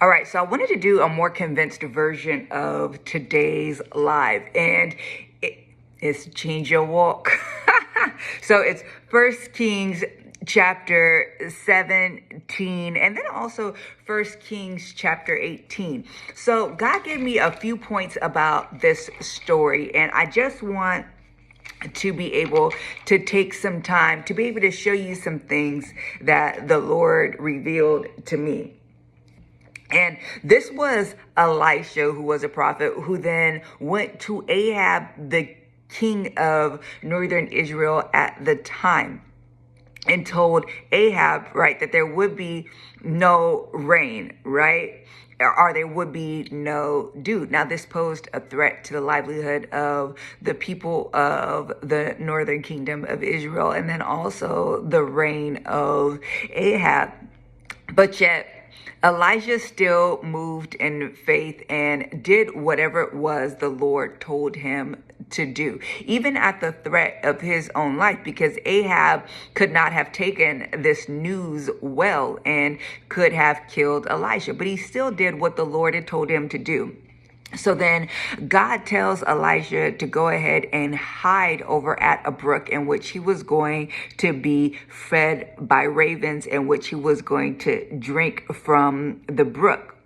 All right, so I wanted to do a more condensed version of today's live, and it's Change Your Walk. So it's First Kings chapter 17, and then also First Kings chapter 18. So God gave me a few points about this story, and I just want to be able to take some time to be able to show you some things that the Lord revealed to me. And this was Elisha, who was a prophet, who then went to Ahab, the king of northern Israel at the time, and told Ahab, right, that there would be no rain, right? Or there would be no dew. Now, this posed a threat to the livelihood of the people of the northern kingdom of Israel, and then also the reign of Ahab. But yet, Elijah still moved in faith and did whatever it was the Lord told him to do, even at the threat of his own life, because Ahab could not have taken this news well and could have killed Elijah. But he still did what the Lord had told him to do. So then God tells Elijah to go ahead and hide over at a brook in which he was going to be fed by ravens, in which he was going to drink from the brook.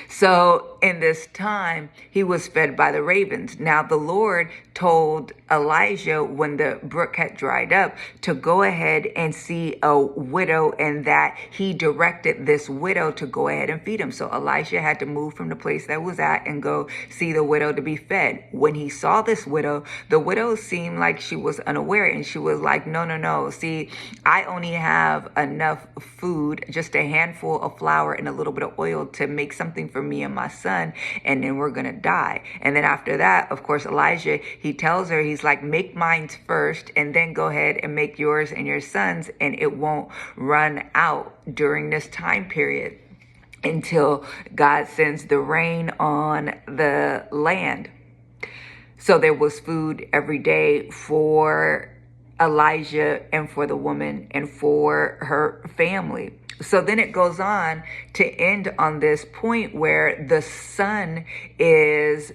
So in this time, he was fed by the ravens. Now the Lord told Elijah, when the brook had dried up, to go ahead and see a widow, and that he directed this widow to go ahead and feed him. So Elisha had to move from the place that was at and go see the widow to be fed. When he saw this widow, the widow seemed like she was unaware, and she was like, no. See, I only have enough food, just a handful of flour and a little bit of oil to make something for me and my son, and then we're gonna die. And then after that, of course, Elijah, he tells her, he's like, make mine first, and then go ahead and make yours and your sons, and it won't run out during this time period until God sends the rain on the land. So there was food every day for Elijah and for the woman and for her family. So then it goes on to end on this point where the son is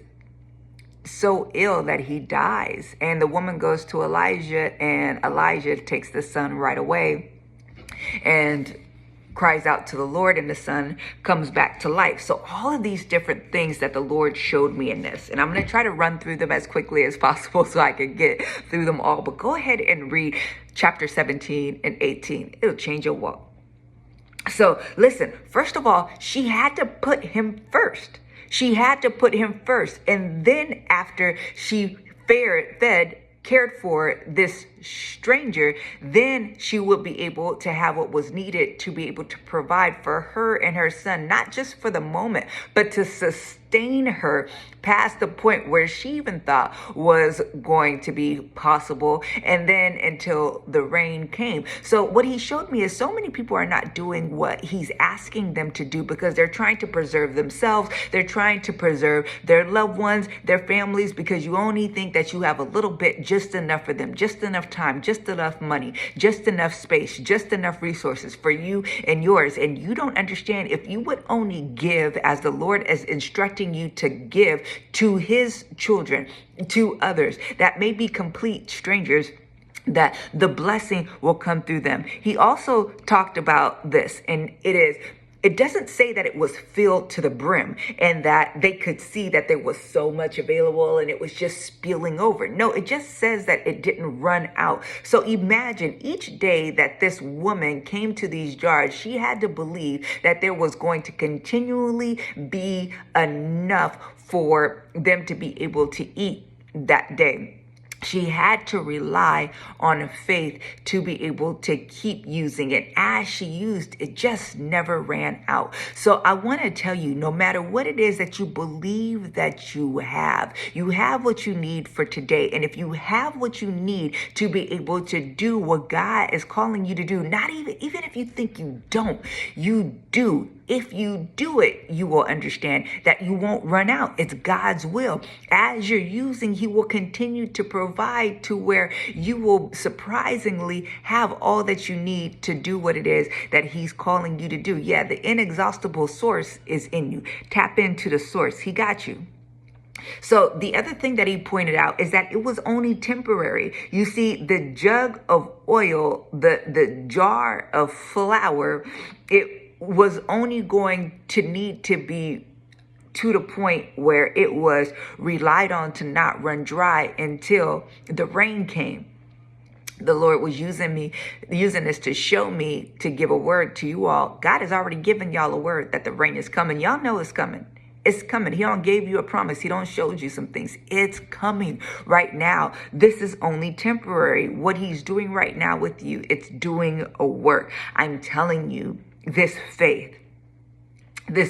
so ill that he dies. And the woman goes to Elijah, and Elijah takes the son right away and cries out to the Lord, and the son comes back to life. So all of these different things that the Lord showed me in this, and I'm going to try to run through them as quickly as possible so I can get through them all. But go ahead and read chapter 17 and 18. It'll change your walk. So listen, first of all, she had to put him first. She had to put him first. And then after she cared for this stranger, then she would be able to have what was needed to be able to provide for her and her son, not just for the moment, but to sustain her past the point where she even thought was going to be possible, and then until the rain came. So what he showed me is so many people are not doing what he's asking them to do because they're trying to preserve themselves. They're trying to preserve their loved ones, their families, because you only think that you have a little bit, just enough for them, just enough time, just enough money, just enough space, just enough resources for you and yours. And you don't understand, if you would only give as the Lord is instructing you to give to his children, to others that may be complete strangers, that the blessing will come through them. He also talked about this, and it doesn't say that it was filled to the brim and that they could see that there was so much available and it was just spilling over. No, it just says that it didn't run out. So imagine each day that this woman came to these jars, she had to believe that there was going to continually be enough for them to be able to eat that day. She had to rely on faith to be able to keep using it. As she used, it just never ran out. So I want to tell you, no matter what it is that you believe that you have what you need for today. And if you have what you need to be able to do what God is calling you to do, not even if you think you don't, you do. If you do it, you will understand that you won't run out. It's God's will. As you're using, he will continue to provide provide to where you will surprisingly have all that you need to do what it is that he's calling you to do. Yeah, the inexhaustible source is in you. Tap into the source. He got you. So the other thing that he pointed out is that it was only temporary. You see, the jug of oil, the jar of flour, it was only going to need to be to the point where it was relied on to not run dry until the rain came. The Lord was using this to show me to give a word to you all. God has already given y'all a word that the rain is coming. Y'all know it's coming. It's coming. He don't gave you a promise. He don't showed you some things. It's coming right now. This is only temporary. What he's doing right now with you, it's doing a work. I'm telling you, this faith that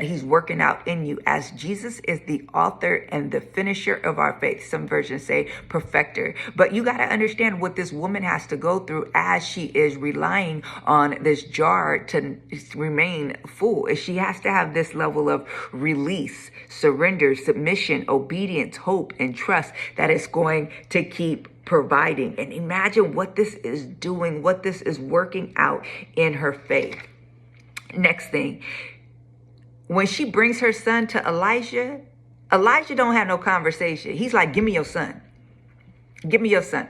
he's working out in you, as Jesus is the author and the finisher of our faith. Some versions say perfecter. But you got to understand what this woman has to go through as she is relying on this jar to remain full. She has to have this level of release, surrender, submission, obedience, hope, and trust that is going to keep providing. And imagine what this is doing, what this is working out in her faith. Next thing, when she brings her son to Elijah don't have no conversation. He's like, give me your son. Give me your son.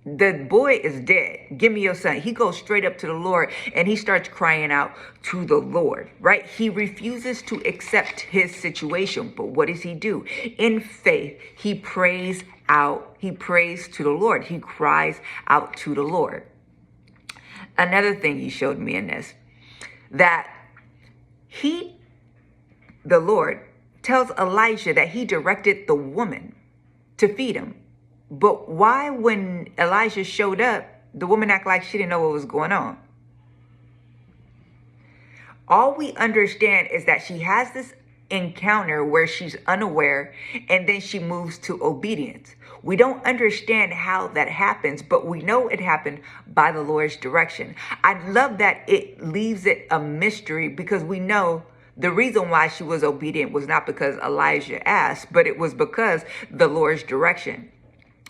The boy is dead. Give me your son. He goes straight up to the Lord and he starts crying out to the Lord, right? He refuses to accept his situation. But what does he do? In faith, he prays out. He prays to the Lord. He cries out to the Lord. Another thing he showed me in this, that the Lord tells Elijah that he directed the woman to feed him. But why, when Elijah showed up, the woman acted like she didn't know what was going on? All we understand is that she has this encounter where she's unaware and then she moves to obedience. We don't understand how that happens, but we know it happened by the Lord's direction. I love that it leaves it a mystery, because we know the reason why she was obedient was not because Elijah asked, but it was because the Lord's direction.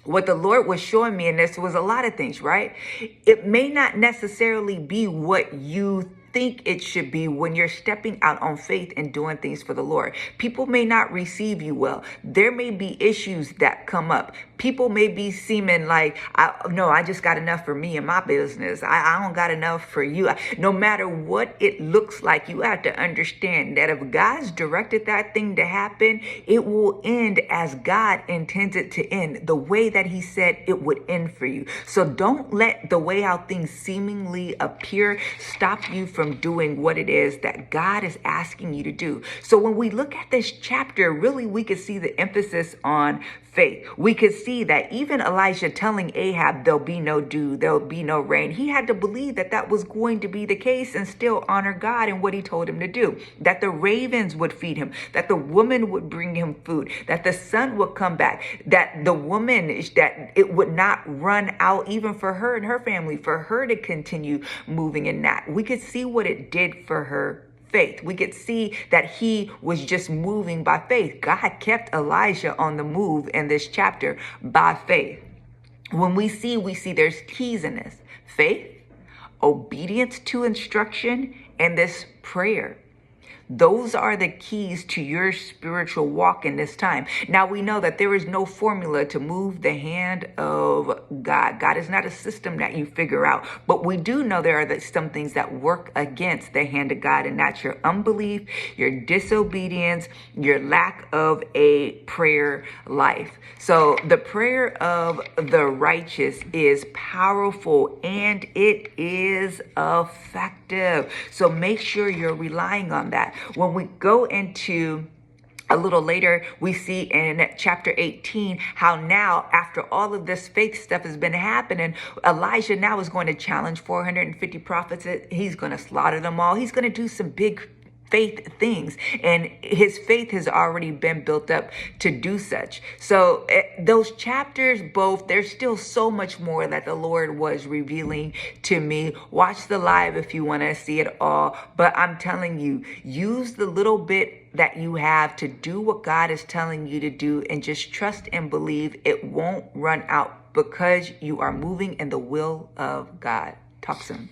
What the Lord was showing me in this was a lot of things, right? It may not necessarily be what you think it should be when you're stepping out on faith and doing things for the Lord. People may not receive you well. There may be issues that come up. People may be seeming like, I just got enough for me and my business. I don't got enough for you. No matter what it looks like, you have to understand that if God's directed that thing to happen, it will end as God intends it to end, the way that he said it would end for you. So don't let the way how things seemingly appear stop you from doing what it is that God is asking you to do. So when we look at this chapter, really, we could see the emphasis on faith. We could see that even Elijah telling Ahab there'll be no dew, there'll be no rain, he had to believe that that was going to be the case and still honor God in what he told him to do. That the ravens would feed him, that the woman would bring him food, that the son would come back, that the woman, that it would not run out even for her and her family, for her to continue moving in that. We could see what it did for her faith. We could see that he was just moving by faith. God kept Elijah on the move in this chapter by faith. When we see there's keys in this: faith, obedience to instruction, and this prayer. Those are the keys to your spiritual walk in this time. Now, we know that there is no formula to move the hand of God. God is not a system that you figure out. But we do know there are some things that work against the hand of God, and that's your unbelief, your disobedience, your lack of a prayer life. So the prayer of the righteous is powerful and it is effective. So make sure you're relying on that. When we go into a little later, we see in chapter 18 how now, after all of this faith stuff has been happening, Elijah now is going to challenge 450 prophets. He's going to slaughter them all. He's going to do some big faith things, and his faith has already been built up to do such. So those chapters, both, there's still so much more that the Lord was revealing to me. Watch the live if you want to see it all, but I'm telling you, use the little bit that you have to do what God is telling you to do, and just trust and believe it won't run out, because you are moving in the will of God. Talk soon.